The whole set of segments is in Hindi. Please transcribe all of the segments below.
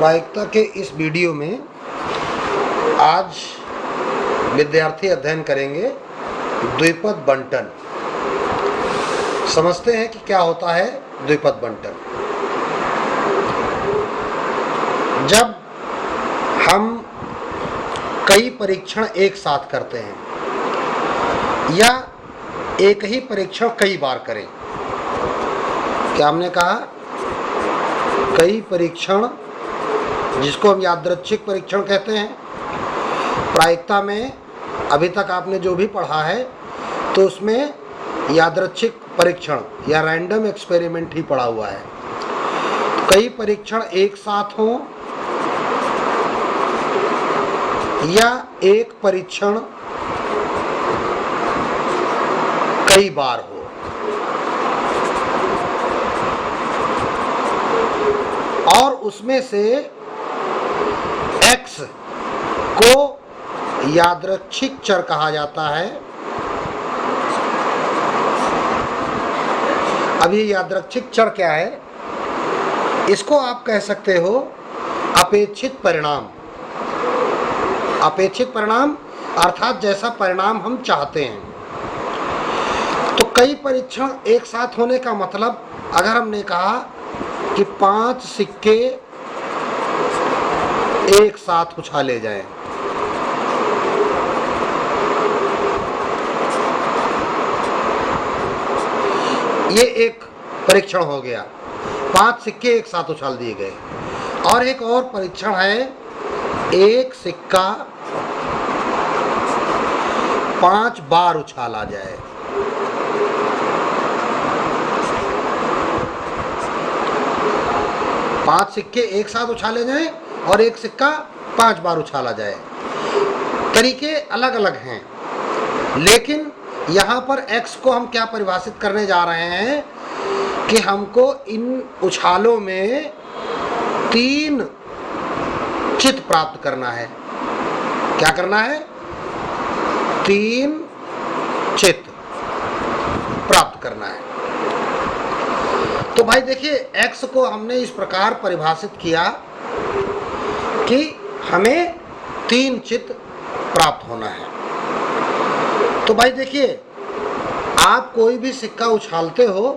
प्रायिकता के इस वीडियो में आज विद्यार्थी अध्ययन करेंगे द्विपद बंटन। समझते हैं कि क्या होता है द्विपद बंटन। जब हम कई परीक्षण एक साथ करते हैं या एक ही परीक्षण कई बार करें, क्या हमने कहा कई परीक्षण, जिसको हम यादृच्छिक परीक्षण कहते हैं। प्रायिकता में अभी तक आपने जो भी पढ़ा है तो उसमें यादृच्छिक परीक्षण या रैंडम एक्सपेरिमेंट ही पढ़ा हुआ है। कई परीक्षण एक साथ हों या एक परीक्षण कई बार हो, और उसमें से x को यादृच्छिक चर कहा जाता है। अब ये यादृच्छिक चर क्या है? इसको आप कह सकते हो अपेक्षित परिणाम। अपेक्षित परिणाम अर्थात जैसा परिणाम हम चाहते हैं। तो कई परीक्षण एक साथ होने का मतलब, अगर हमने कहा कि 5 सिक्के एक साथ उछाले जाएं, ये एक परीक्षण हो गया। 5 सिक्के एक साथ उछाल दिए गए। और एक और परीक्षण है, एक सिक्का 5 बार उछाला जाए। पांच सिक्के एक साथ उछाले जाएं और एक सिक्का 5 बार उछाला जाए। तरीके अलग अलग हैं, लेकिन यहाँ पर x को हम क्या परिभाषित करने जा रहे हैं कि हमको इन उछालों में 3 चित प्राप्त करना है। क्या करना है? 3 चित प्राप्त करना है। तो भाई देखिए, x को हमने इस प्रकार परिभाषित किया कि हमें 3 चित प्राप्त होना है। तो भाई देखिए, आप कोई भी सिक्का उछालते हो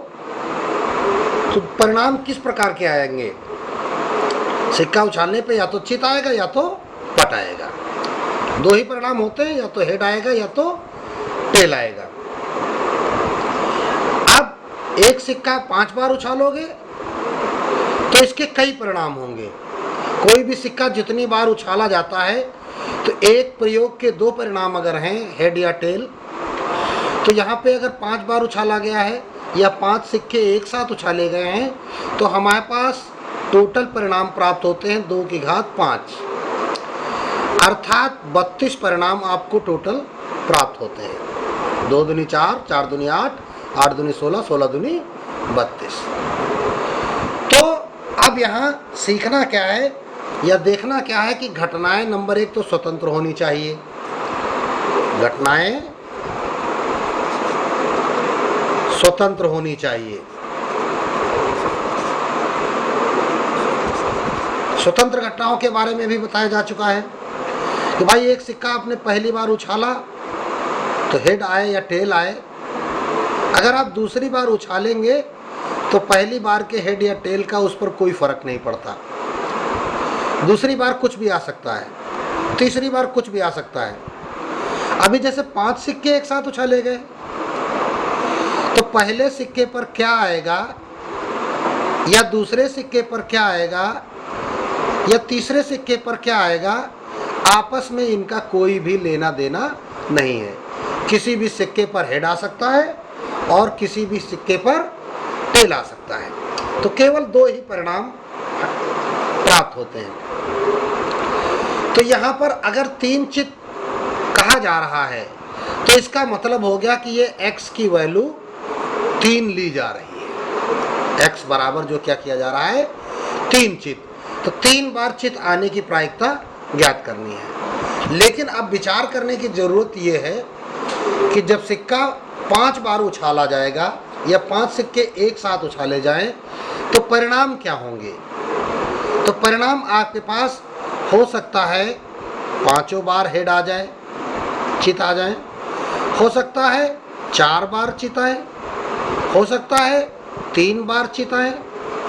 तो परिणाम किस प्रकार के आएंगे? सिक्का उछालने पे या तो चित आएगा या तो पट आएगा। 2 ही परिणाम होते हैं, या तो हेड आएगा या तो टेल आएगा। अब एक सिक्का 5 बार उछालोगे तो इसके कई परिणाम होंगे। कोई भी सिक्का जितनी बार उछाला जाता है तो एक प्रयोग के 2 परिणाम अगर हैं, हेड या टेल, तो यहाँ पे अगर 5 बार उछाला गया है या 5 सिक्के एक साथ उछाले गए हैं तो हमारे पास टोटल परिणाम प्राप्त होते हैं 2 की घात 5, अर्थात 32 परिणाम आपको टोटल प्राप्त होते हैं। 2 दूनी 4, 4 दूनी 8, 8 दूनी 16, 16 दूनी 32। तो अब यहाँ सीखना क्या है या देखना क्या है कि घटनाएं नंबर 1 तो स्वतंत्र होनी चाहिए। घटनाएं स्वतंत्र होनी चाहिए। स्वतंत्र घटनाओं के बारे में भी बताया जा चुका है कि भाई एक सिक्का आपने पहली बार उछाला तो हेड आए या टेल आए। अगर आप दूसरी बार उछालेंगे तो पहली बार के हेड या टेल का उस पर कोई फर्क नहीं पड़ता। दूसरी बार कुछ भी आ सकता है, तीसरी बार कुछ भी आ सकता है। अभी जैसे 5 सिक्के एक साथ उछाले गए तो पहले सिक्के पर क्या आएगा या दूसरे सिक्के पर क्या आएगा या तीसरे सिक्के पर क्या आएगा, आपस में इनका कोई भी लेना देना नहीं है। किसी भी सिक्के पर हेड आ सकता है और किसी भी सिक्के पर टेल आ सकता है। तो केवल 2 ही परिणाम प्राप्त होते हैं। तो यहाँ पर अगर 3 चित कहा जा रहा है तो इसका मतलब हो गया कि ये x की वैल्यू 3 ली जा रही है। x बराबर जो क्या किया जा रहा है, 3 चित। तो 3 बार चित आने की प्रायिकता ज्ञात करनी है। लेकिन अब विचार करने की जरूरत ये है कि जब सिक्का 5 बार उछाला जाएगा या 5 सिक्के एक साथ उछाले जाएं तो परिणाम क्या होंगे? तो परिणाम आपके पास हो सकता है 5 बार हेड आ जाए, चित आ जाए, हो सकता है 4 बार चित आए, हो सकता है 3 बार चित आए,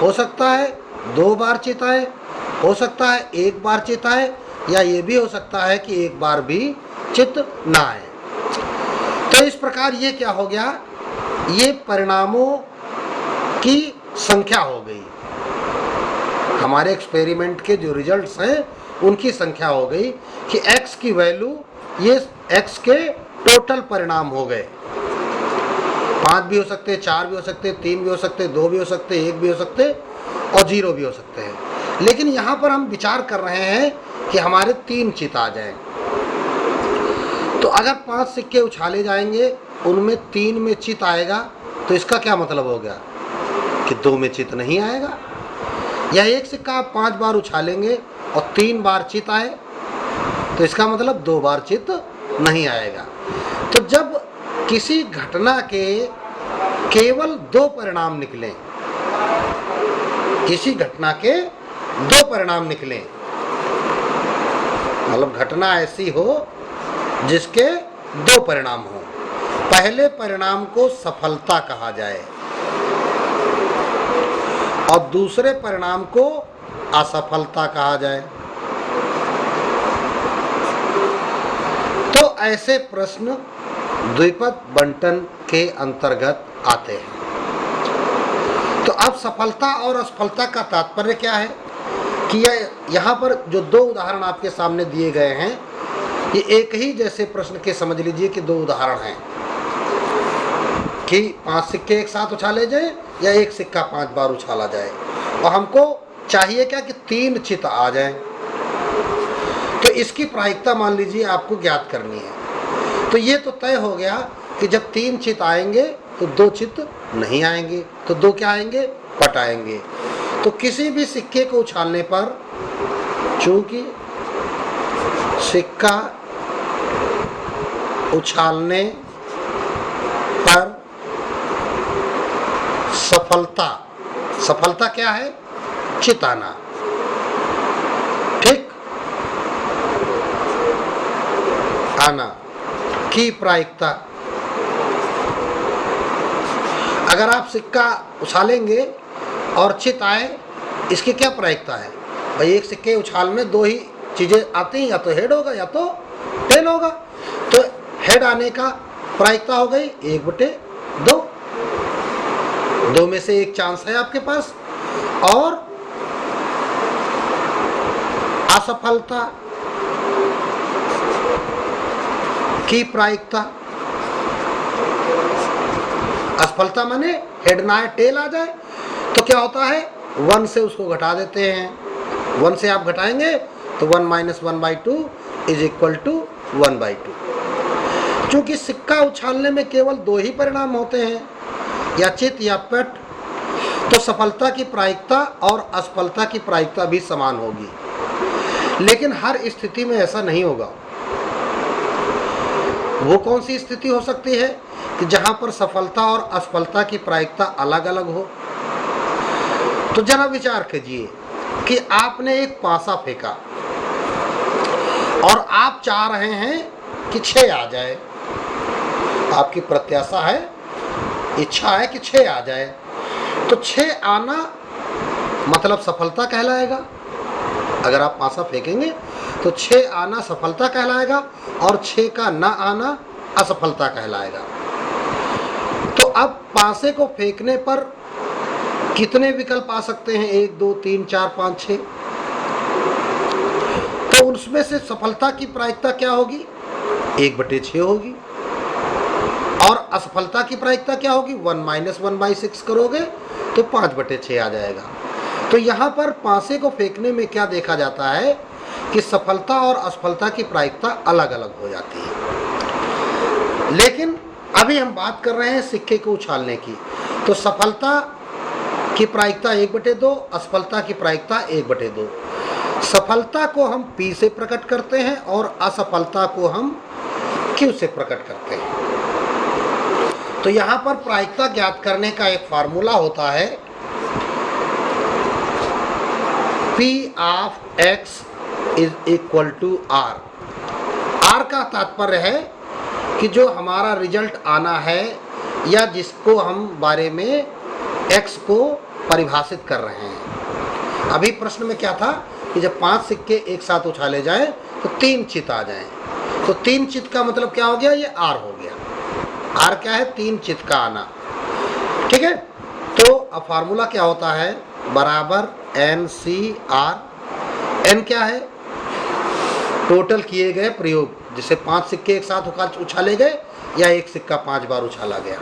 हो सकता है 2 बार चित आए, हो सकता है 1 बार चित आए, या ये भी हो सकता है कि 1 बार भी चित ना आए। तो इस प्रकार ये क्या हो गया, ये परिणामों की संख्या हो गई, हमारे एक्सपेरिमेंट के जो रिजल्ट्स हैं उनकी संख्या हो गई कि x की वैल्यू, ये x के टोटल परिणाम हो गए। 5 भी हो सकते, 4 भी हो सकते, 3 भी हो सकते, 2 भी हो सकते, 1 भी हो सकते और 0 भी हो सकते हैं। लेकिन यहाँ पर हम विचार कर रहे हैं कि हमारे 3 चित आ जाएं। तो अगर 5 सिक्के उछाले जाएंगे, उनमें 3 में चित आएगा, तो इसका क्या मतलब हो गया कि 2 में चित नहीं आएगा। या एक सिक्का आप 5 बार उछालेंगे और 3 बार चित आए, तो इसका मतलब 2 बार चित नहीं आएगा। तो जब किसी घटना के केवल 2 परिणाम निकलें, किसी घटना के 2 परिणाम निकलें, मतलब घटना ऐसी हो जिसके 2 परिणाम हो, पहले परिणाम को सफलता कहा जाए और दूसरे परिणाम को असफलता कहा जाए। तो ऐसे प्रश्न द्विपद बंटन के अंतर्गत आते हैं। तो अब सफलता और असफलता का तात्पर्य क्या है कि यहाँ पर जो 2 उदाहरण आपके सामने दिए गए हैं, ये एक ही जैसे प्रश्न के समझ लीजिए कि 2 उदाहरण हैं कि 5 सिक्के एक साथ उछाले जाए या एक सिक्का 5 बार उछाला जाए, और हमको चाहिए क्या कि 3 चित आ जाए। तो इसकी प्रायिकता मान लीजिए आपको ज्ञात करनी है। तो ये तो तय हो गया कि जब 3 चित आएंगे तो 2 चित नहीं आएंगे, तो 2 क्या आएंगे, पट आएंगे। तो किसी भी सिक्के को उछालने पर, चूंकि सिक्का उछालने पर सफलता क्या है, चित आना, ठीक, आना की प्रायिकता। अगर आप सिक्का उछालेंगे और चित आए, इसकी क्या प्रायिकता है भाई, एक सिक्के उछाल में 2 ही चीजें आती हैं, या तो हेड होगा या तो टेल होगा। तो हेड आने का प्रायिकता हो गई 1/2, 2 में से 1 चांस है आपके पास। और असफलता की प्रायिकता, असफलता माने हेड ना आए, टेल आ जाए, तो क्या होता है 1 से उसको घटा देते हैं। 1 से आप घटाएंगे तो 1 - 1/2 = 1/2। चूंकि सिक्का उछालने में केवल 2 ही परिणाम होते हैं, या चित या पट, तो सफलता की प्रायिकता और असफलता की प्रायिकता भी समान होगी। लेकिन हर स्थिति में ऐसा नहीं होगा। वो कौन सी स्थिति हो सकती है कि जहां पर सफलता और असफलता की प्रायिकता अलग अलग हो। तो जरा विचार कीजिए कि आपने एक पासा फेंका और आप चाह रहे हैं कि 6 आ जाए, आपकी प्रत्याशा है, इच्छा है कि 6 आ जाए। तो 6 आना मतलब सफलता कहलाएगा। अगर आप पासा फेंकेंगे तो 6 आना सफलता कहलाएगा और 6 का ना आना असफलता कहलाएगा। तो अब पासे को फेंकने पर कितने विकल्प आ सकते हैं, 1 2 3 4 5 6। तो उसमें से सफलता की प्रायिकता क्या होगी, 1/6 होगी। और असफलता की प्रायिकता क्या होगी, 1 - 1/6 करोगे तो 5/6 आ जाएगा। तो यहाँ पर पासे को फेंकने में क्या देखा जाता है कि सफलता और असफलता की प्रायिकता अलग अलग हो जाती है। लेकिन अभी हम बात कर रहे हैं सिक्के को उछालने की। तो सफलता की प्रायिकता 1/2, असफलता की प्रायिकता 1/2। सफलता को हम P से प्रकट करते हैं और असफलता को हम Q से प्रकट करते हैं। तो यहाँ पर प्रायिकता ज्ञात करने का एक फार्मूला होता है P of X is equal to R। R का तात्पर्य है कि जो हमारा रिजल्ट आना है या जिसको हम बारे में X को परिभाषित कर रहे हैं। अभी प्रश्न में क्या था कि जब 5 सिक्के एक साथ उछाले जाएं तो 3 चित आ जाएं, तो 3 चित का मतलब क्या हो गया, ये R हो गया। R क्या है, 3 चित का आना। ठीक है, तो अब फार्मूला क्या होता है, बराबर NCR। N क्या है, टोटल किए गए प्रयोग, जिसे 5 सिक्के एक साथ उछाले गए या एक सिक्का 5 बार उछाला गया।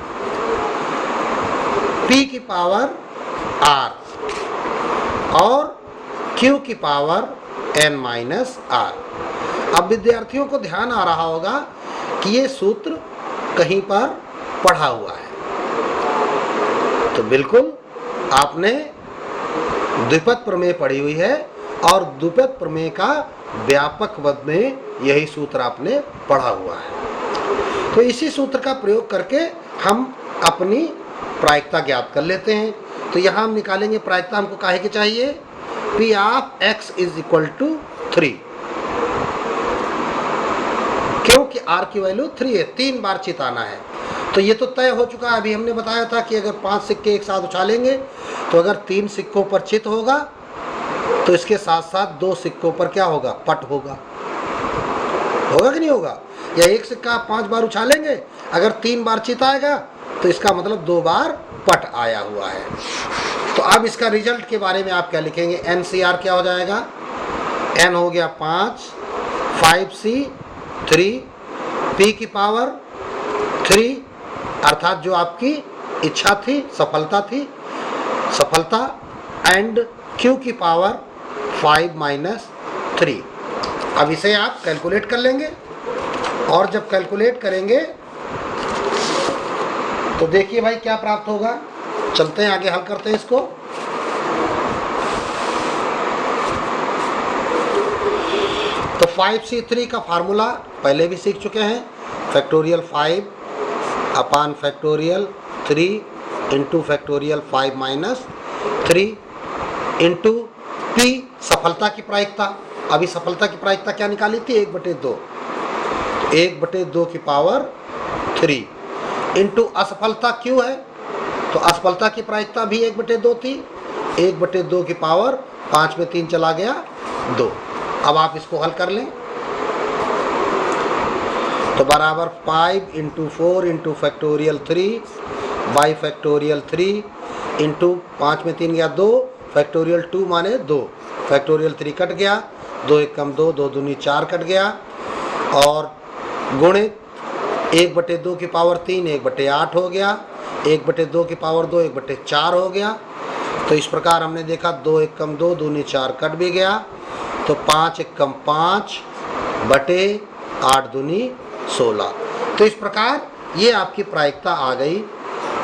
P की पावर R और Q की पावर N माइनस R। अब विद्यार्थियों को ध्यान आ रहा होगा कि ये सूत्र कहीं पर पढ़ा हुआ है, तो बिल्कुल आपने द्विपद प्रमेय पढ़ी हुई है और द्विपद प्रमेय का व्यापक पद में यही सूत्र आपने पढ़ा हुआ है। तो इसी सूत्र का प्रयोग करके हम अपनी प्रायिकता ज्ञात कर लेते हैं। तो यहाँ हम निकालेंगे प्रायिकता हमको काहे की चाहिए, P of X is equal to 3, क्योंकि R की वैल्यू 3 है, 3 बार चित आना है। तो ये तो तय हो चुका है। अभी हमने बताया था कि अगर 5 सिक्के एक साथ उछालेंगे तो अगर 3 सिक्कों पर चित होगा तो इसके साथ साथ 2 सिक्कों पर क्या होगा, पट होगा। होगा कि नहीं होगा, या एक सिक्का 5 बार उछालेंगे, अगर 3 बार चित आएगा तो इसका मतलब 2 बार पट आया हुआ है। तो अब इसका रिजल्ट के बारे में आप क्या लिखेंगे, NCR क्या हो जाएगा, N हो गया 5, 5C 3, P की पावर 3 अर्थात जो आपकी इच्छा थी, सफलता थी, सफलता, एंड Q की पावर 5 माइनस 3। अब इसे आप कैलकुलेट कर लेंगे और जब कैलकुलेट करेंगे तो देखिए भाई क्या प्राप्त होगा। चलते हैं आगे, हल करते हैं इसको। तो 5C3 का फार्मूला पहले भी सीख चुके हैं, factorial 5 upon factorial 3 into factorial 5 minus 3 into P सफलता की प्रायिकता। अभी सफलता की प्रायिकता क्या निकाली थी, 1/2, 1/2 की पावर 3 इंटू असफलता Q है, तो असफलता की प्रायिकता भी 1/2 थी, 1/2 की पावर 5 में 3 चला गया 2। अब आप इसको हल कर लें तो बराबर 5 into 4 into factorial 3 by factorial 3 into 5 में 3 गया 2, फैक्टोरियल 2 माने 2, फैक्टोरियल 3 कट गया, 2 1 कम 2, 2 दूनी 4 कट गया, और गुणित 1/2 की पावर 3 1/8 हो गया, 1/2 की पावर 2 1/4 हो गया। तो इस प्रकार हमने देखा 2 1 कम 2, दूनी 4 कट भी गया, तो 5 1 कम 5 बटे 8 दूनी 16। तो इस प्रकार ये आपकी प्रायिकता आ गई,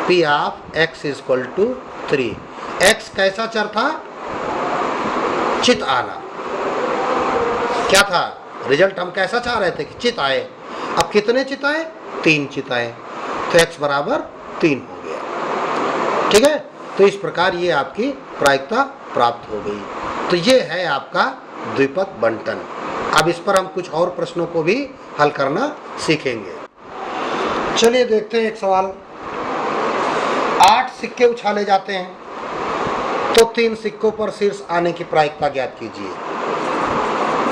P of X is equal to 3। X कैसा चर था, चित आना। क्या था रिजल्ट, हम कैसा चाह रहे थे कि चित आए। अब कितने चित आए, 3 चित आए, तो X बराबर 3 हो गया। ठीक है, तो इस प्रकार ये आपकी प्रायिकता प्राप्त हो गई। तो ये है आपका द्विपद बंटन। अब इस पर हम कुछ और प्रश्नों को भी हल करना सीखेंगे। चलिए देखते हैं एक सवाल। 8 सिक्के उछाले जाते हैं तो 3 सिक्कों पर शीर्ष आने की प्रायिकता ज्ञात कीजिए।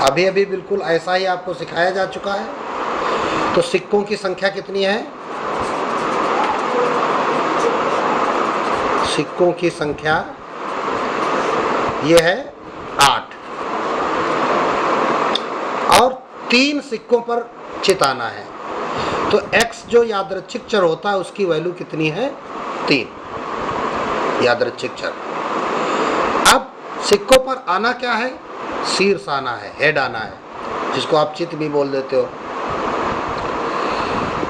अभी अभी बिल्कुल ऐसा ही आपको सिखाया जा चुका है। तो सिक्कों की संख्या कितनी है, सिक्कों की संख्या ये है 8 और 3 सिक्कों पर चित आना है। तो x जो यादृच्छिक चर होता है उसकी वैल्यू कितनी है, 3 यादृच्छिक चर। अब सिक्कों पर आना क्या है, शीर्ष आना है, हेड आना है, जिसको आप चित भी बोल देते हो।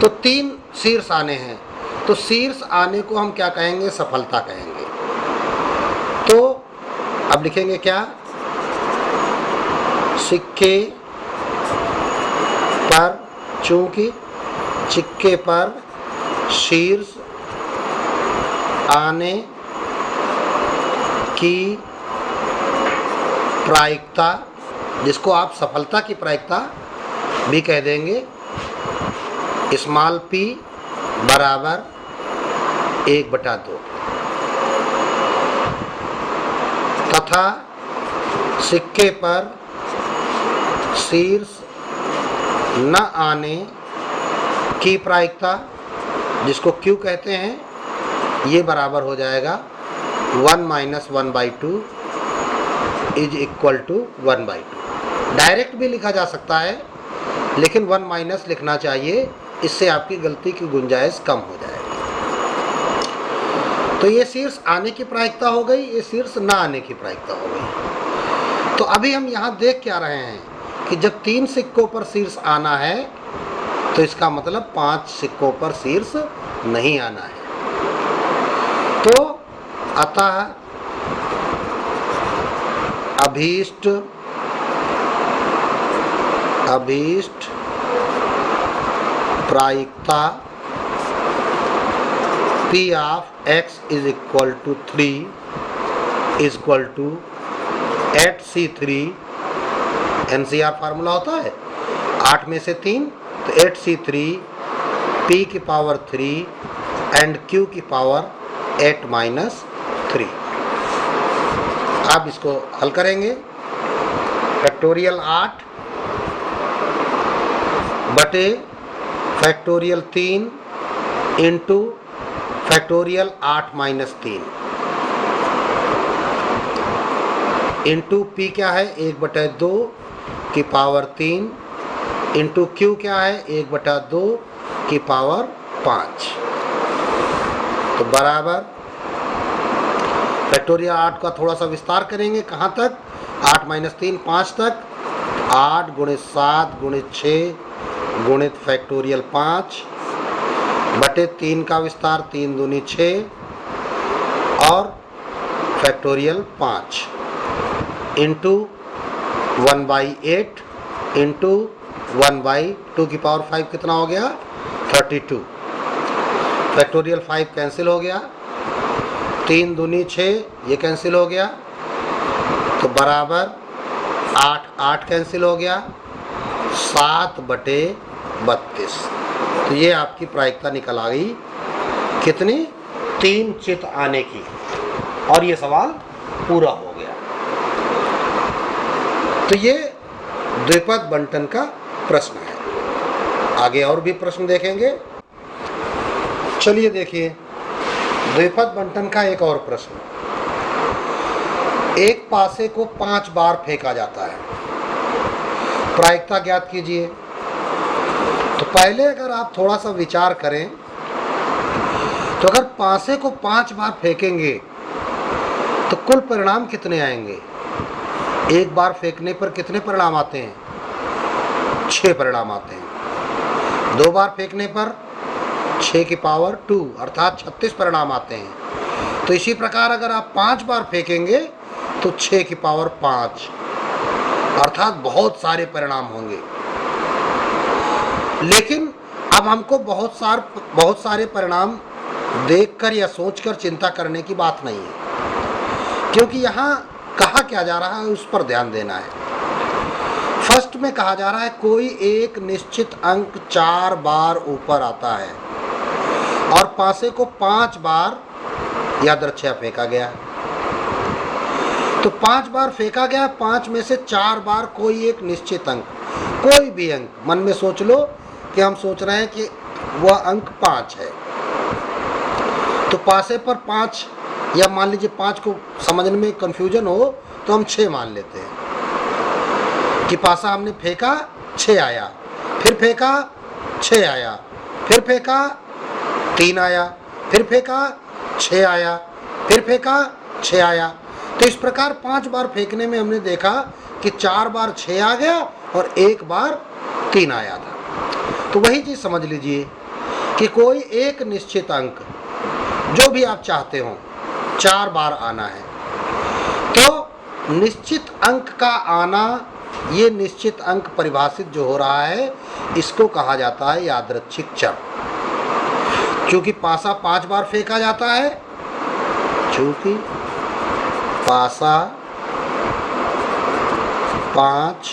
तो 3 शीर्ष आने हैं, तो शीर्ष आने को हम क्या कहेंगे, सफलता कहेंगे। तो अब लिखेंगे क्या, सिक्के पर, चूंकि सिक्के पर शीर्ष आने की प्रायिकता, जिसको आप सफलता की प्रायिकता भी कह देंगे, स्मॉल p बराबर 1/2 तथा सिक्के पर शीर्ष न आने की प्रायिकता, जिसको Q कहते हैं, ये बराबर हो जाएगा 1 - 1/2 इज इक्वल टू 1/2। डायरेक्ट भी लिखा जा सकता है, लेकिन 1 माइनस लिखना चाहिए, इससे आपकी गलती की गुंजाइश कम हो जाएगी। तो ये शीर्ष आने की प्रायिकता हो गई, ये शीर्ष ना आने की प्रायिकता हो गई। तो अभी हम यहाँ देख क्या रहे हैं कि जब 3 सिक्कों पर शीर्ष आना है तो इसका मतलब 5 सिक्कों पर शीर्ष नहीं आना है। तो अतः अभीष्ट प्रायिकता P of x is equal to 3 is equal to 8C3, NCR formula होता है 8 में से 3, तो 8C3 P की पावर 3 एंड Q की पावर 8 - 3। आप इसको हल करेंगे, फैक्टोरियल 8 बटे factorial 3 into factorial 8 - 3 into P क्या है 1/2 की पावर 3 इंटू Q क्या है 1/2 की पावर 5। तो बराबर फैक्टोरियल 8 का थोड़ा सा विस्तार करेंगे, कहाँ तक, 8 - 3 5 तक, 8 × 7 × 6 गुणित फैक्टोरियल 5 बटे 3 का विस्तार 3 दूनी 6 और फैक्टोरियल 5 इंटू 1/8 इंटू 1/2 की पावर 5 कितना हो गया 32। फैक्टोरियल 5 कैंसिल हो गया, 3 दूनी 6 ये कैंसिल हो गया, तो बराबर 8 कैंसिल हो गया, 7/32। तो ये आपकी प्रायिकता निकल आ गई कितनी, 3 चित आने की, और ये सवाल पूरा हो गया। तो ये द्विपद बंटन का प्रश्न है। आगे और भी प्रश्न देखेंगे। चलिए देखिए द्विपद बंटन का एक और प्रश्न। एक पासे को 5 बार फेंका जाता है, प्रायिकता ज्ञात कीजिए। तो पहले अगर आप थोड़ा सा विचार करें तो अगर पासे को 5 बार फेंकेंगे तो कुल परिणाम कितने आएंगे। एक बार फेंकने पर कितने परिणाम आते हैं, 6 परिणाम आते हैं। 2 बार फेंकने पर 6 की पावर 2 अर्थात 36 परिणाम आते हैं। तो इसी प्रकार अगर आप 5 बार फेंकेंगे तो 6 की पावर 5 अर्थात बहुत सारे परिणाम होंगे। लेकिन अब हमको बहुत सारे परिणाम देखकर या सोचकर चिंता करने की बात नहीं है, क्योंकि यहाँ कहा क्या जा रहा है उस पर ध्यान देना है। फर्स्ट में कहा जा रहा है कोई एक निश्चित अंक 4 बार ऊपर आता है और पासे को 5 बार यादृच्छया फेंका गया। तो 5 बार फेंका गया, 5 में से 4 बार कोई एक निश्चित अंक, कोई भी अंक, मन में सोच लो कि हम सोच रहे हैं कि वह अंक 5 है। तो पासे पर 5 या मान लीजिए 5 को समझने में कंफ्यूजन हो तो हम 6 मान लेते हैं कि पासा हमने फेंका 6 आया, फिर फेंका 6 आया, फिर फेंका 3 आया, फिर फेंका 6 आया, फिर फेंका 6 आया। तो इस प्रकार 5 बार फेंकने में हमने देखा कि 4 बार 6 आ गया और 1 बार 3 आया था। तो वही चीज़ समझ लीजिए कि कोई एक निश्चित अंक जो भी आप चाहते हो 4 बार आना है। तो निश्चित अंक का आना, ये निश्चित अंक परिभाषित जो हो रहा है इसको कहा जाता है यादृच्छिक चर। क्योंकि पासा 5 बार फेंका जाता है, चूंकि पासा 5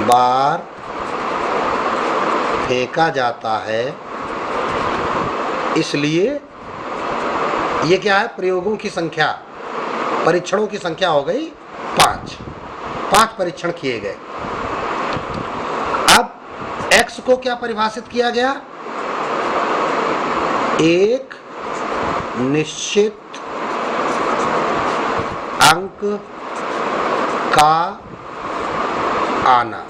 बार फेंका जाता है, इसलिए ये क्या है, प्रयोगों की संख्या, परीक्षणों की संख्या हो गई 5 परीक्षण किए गए। अब x को क्या परिभाषित किया गया, एक निश्चित अंक का आना।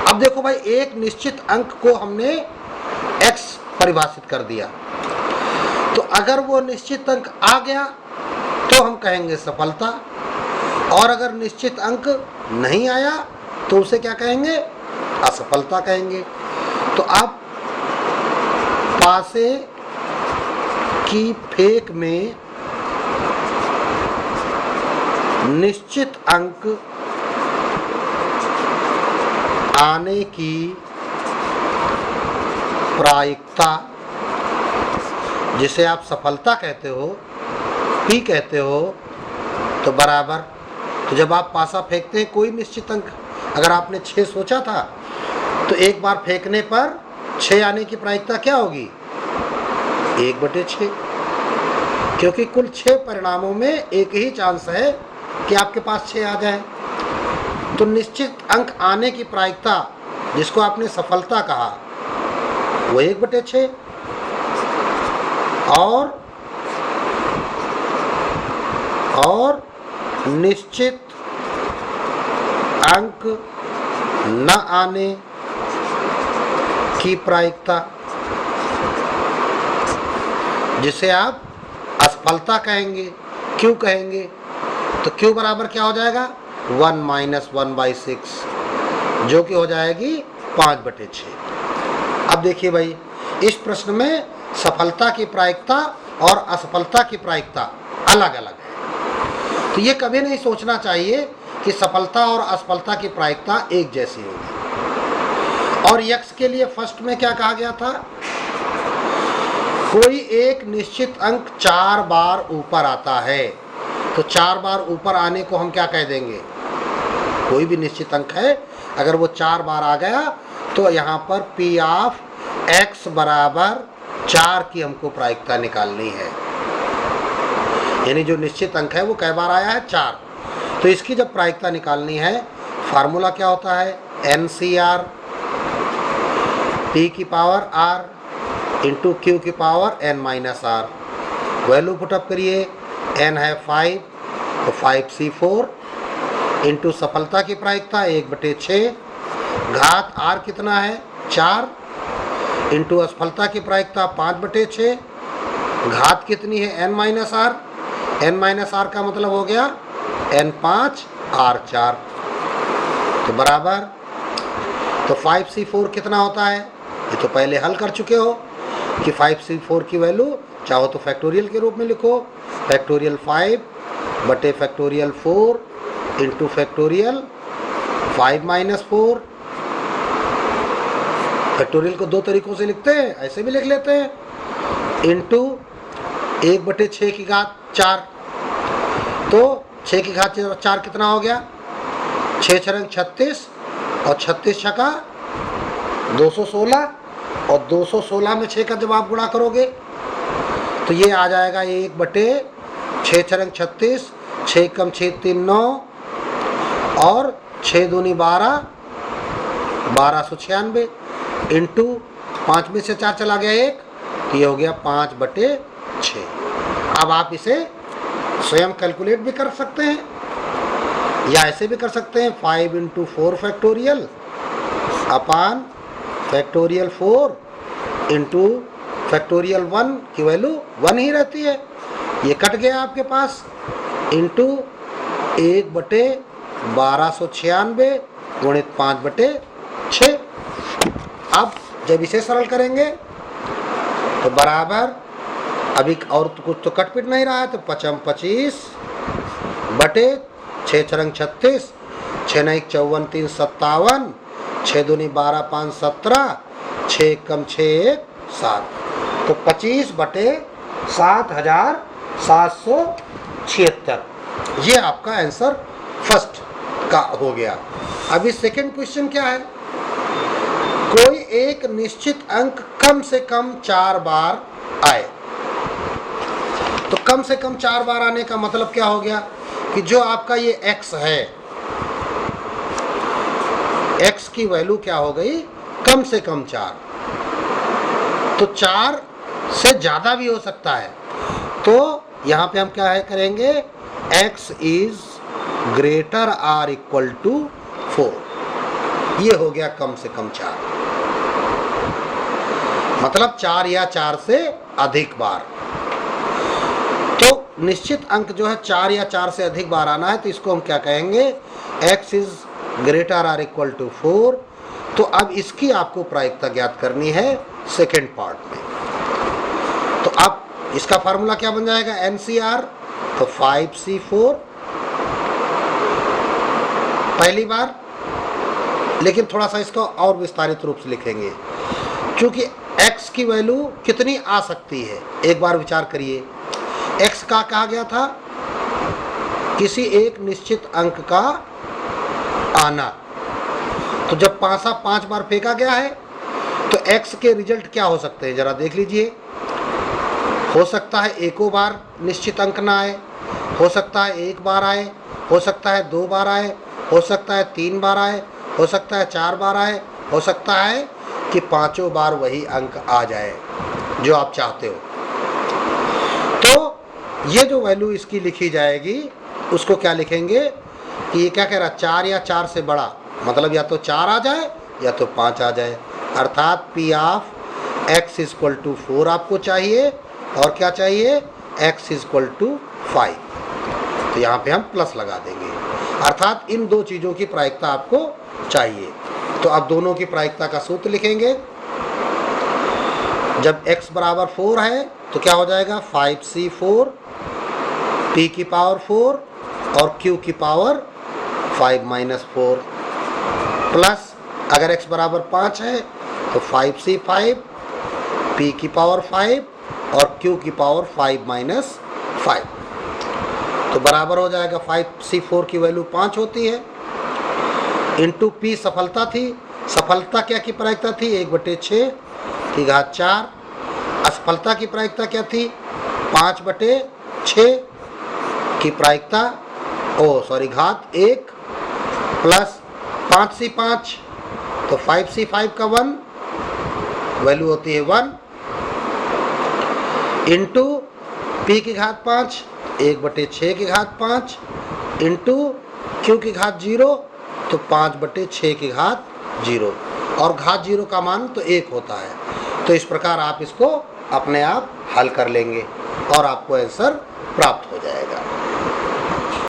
अब देखो भाई, एक निश्चित अंक को हमने x परिभाषित कर दिया, तो अगर वो निश्चित अंक आ गया तो हम कहेंगे सफलता, और अगर निश्चित अंक नहीं आया तो उसे क्या कहेंगे, असफलता कहेंगे। तो अब पासे की फेंक में निश्चित अंक आने की प्रायिकता, जिसे आप सफलता कहते हो, P कहते हो, तो बराबर, तो जब आप पासा फेंकते हैं कोई निश्चित अंक, अगर आपने 6 सोचा था तो एक बार फेंकने पर 6 आने की प्रायिकता क्या होगी, 1/6, क्योंकि कुल 6 परिणामों में एक ही चांस है कि आपके पास 6 आ जाए। तो निश्चित अंक आने की प्रायिकता, जिसको आपने सफलता कहा, वो 1/6, और निश्चित अंक न आने की प्रायिकता, जिसे आप असफलता कहेंगे। क्यों कहेंगे, तो Q बराबर क्या हो जाएगा, 1 - 1/6, जो कि हो जाएगी 5/6। अब देखिए भाई, इस प्रश्न में सफलता की प्रायिकता और असफलता की प्रायिकता अलग अलग है, तो ये कभी नहीं सोचना चाहिए कि सफलता और असफलता की प्रायिकता एक जैसी होगी। और x के लिए फर्स्ट में क्या कहा गया था, कोई एक निश्चित अंक 4 बार ऊपर आता है, तो 4 बार ऊपर आने को हम क्या कह देंगे, कोई भी निश्चित अंक है अगर वो 4 बार आ गया तो यहाँ पर P ऑफ x बराबर 4 की हमको प्रायिकता निकालनी है, यानी जो निश्चित अंक है वो कै बार आया है, 4। तो इसकी जब प्रायिकता निकालनी है, फार्मूला क्या होता है, NCR, P की पावर R इंटू Q की पावर N-R। वैल्यू पुटअप करिए, N है 5, तो 5C4 इंटू सफलता की प्रायिकता 1/6, घात R कितना है 4, इंटू असफलता की प्रायिकता 5/6, घात कितनी है N-R, N-R का मतलब हो गया N5 R4, तो बराबर, तो 5C4 कितना होता है, ये तो पहले हल कर चुके हो कि 5C4 की वैल्यू चाहो तो फैक्टोरियल के रूप में लिखो, फैक्टोरियल 5/4 इंटू फैक्टोरियल 5-4। फैक्टोरियल को 2 तरीकों से लिखते हैं, ऐसे भी लिख लेते हैं, इंटू 1/6 की घात 4, तो 6 की घात 4 कितना हो गया, 6 × 36 और 36 छका 216, और 216 में 6 का जब आप गुणा करोगे तो ये आ जाएगा 1/6 × 36, 6 कम 6 3 9, और 6 दूनी 12, 1296 इंटू 5 में से 4 चला गया 1, तो ये हो गया 5/6। अब आप इसे स्वयं कैलकुलेट भी कर सकते हैं, या ऐसे भी कर सकते हैं, 5 × 4 फैक्टोरियल अपान फैक्टोरियल 4 इंटू फैक्टोरियल 1 की वैल्यू 1 ही रहती है, ये कट गया आपके पास, इंटू 1/1296 गुणित 5/6। अब जब इसे सरल करेंगे तो बराबर, अभी और तो कुछ तो कट पिट नहीं रहा है, तो 5 × 25 बटे 6 × 36, 6 × 1 54 3 57, 6 दूनी 12 5 17, 6 कम 6 1 7, तो 25/7776, ये आपका आंसर फर्स्ट का हो गया। अभी सेकंड क्वेश्चन क्या है, कोई एक निश्चित अंक कम से कम 4 बार आए। तो कम से कम 4 बार आने का मतलब क्या हो गया कि जो आपका ये x है, x की वैल्यू क्या हो गई, कम से कम 4। तो 4 से ज्यादा भी हो सकता है। तो यहां पे हम क्या है करेंगे, x is greater or equal to 4। ये हो गया कम से कम 4, मतलब 4 या 4 से अधिक बार। तो निश्चित अंक जो है 4 या 4 से अधिक बार आना है, तो इसको हम क्या कहेंगे, x is greater or equal to 4। तो अब इसकी आपको प्रायिकता ज्ञात करनी है सेकेंड पार्ट में। तो अब इसका फार्मूला क्या बन जाएगा, NCR, तो 5C4 पहली बार, लेकिन थोड़ा सा इसको और विस्तारित रूप से लिखेंगे, क्योंकि x की वैल्यू कितनी आ सकती है, एक बार विचार करिए। x का कहा गया था किसी एक निश्चित अंक का आना, तो जब 5 बार फेंका गया है तो x के रिजल्ट क्या हो सकते हैं, जरा देख लीजिए। हो सकता है एको बार निश्चित अंक ना आए, हो सकता है 1 बार आए, हो सकता है 2 बार आए, हो सकता है 3 बार आए, हो सकता है 4 बार आए, हो सकता है कि 5 बार वही अंक आ जाए जो आप चाहते हो। तो ये जो वैल्यू इसकी लिखी जाएगी उसको क्या लिखेंगे कि ये क्या कह रहा है, 4 या 4 से बड़ा, मतलब या तो 4 आ जाए या तो 5 आ जाए, अर्थात P of x equal to 4 आपको चाहिए, और क्या चाहिए, x इक्वल टू 5। तो यहाँ पे हम प्लस लगा देंगे, अर्थात इन दो चीज़ों की प्रायिकता आपको चाहिए। तो अब दोनों की प्रायिकता का सूत्र लिखेंगे। जब x बराबर 4 है तो क्या हो जाएगा, 5C4 p की पावर 4 और q की पावर 5-4, प्लस अगर x बराबर 5 है तो 5C5 p की पावर 5 और q की पावर 5-5, तो बराबर हो जाएगा 5C4 की वैल्यू 5 होती है, इंटू p सफलता थी, सफलता क्या की प्रायिकता थी, 1/6 की घात 4, असफलता की प्रायिकता क्या थी, 5/6 की प्रायिकता, घात 1, प्लस 5C5 तो 5C5 का 1 वैल्यू होती है 1, इंटू p की घात 5 1/6 की घात 5, इंटू q की घात 0 तो 5/6 की घात 0, और घात 0 का मान तो 1 होता है। तो इस प्रकार आप इसको अपने आप हल कर लेंगे और आपको आंसर प्राप्त हो जाएगा।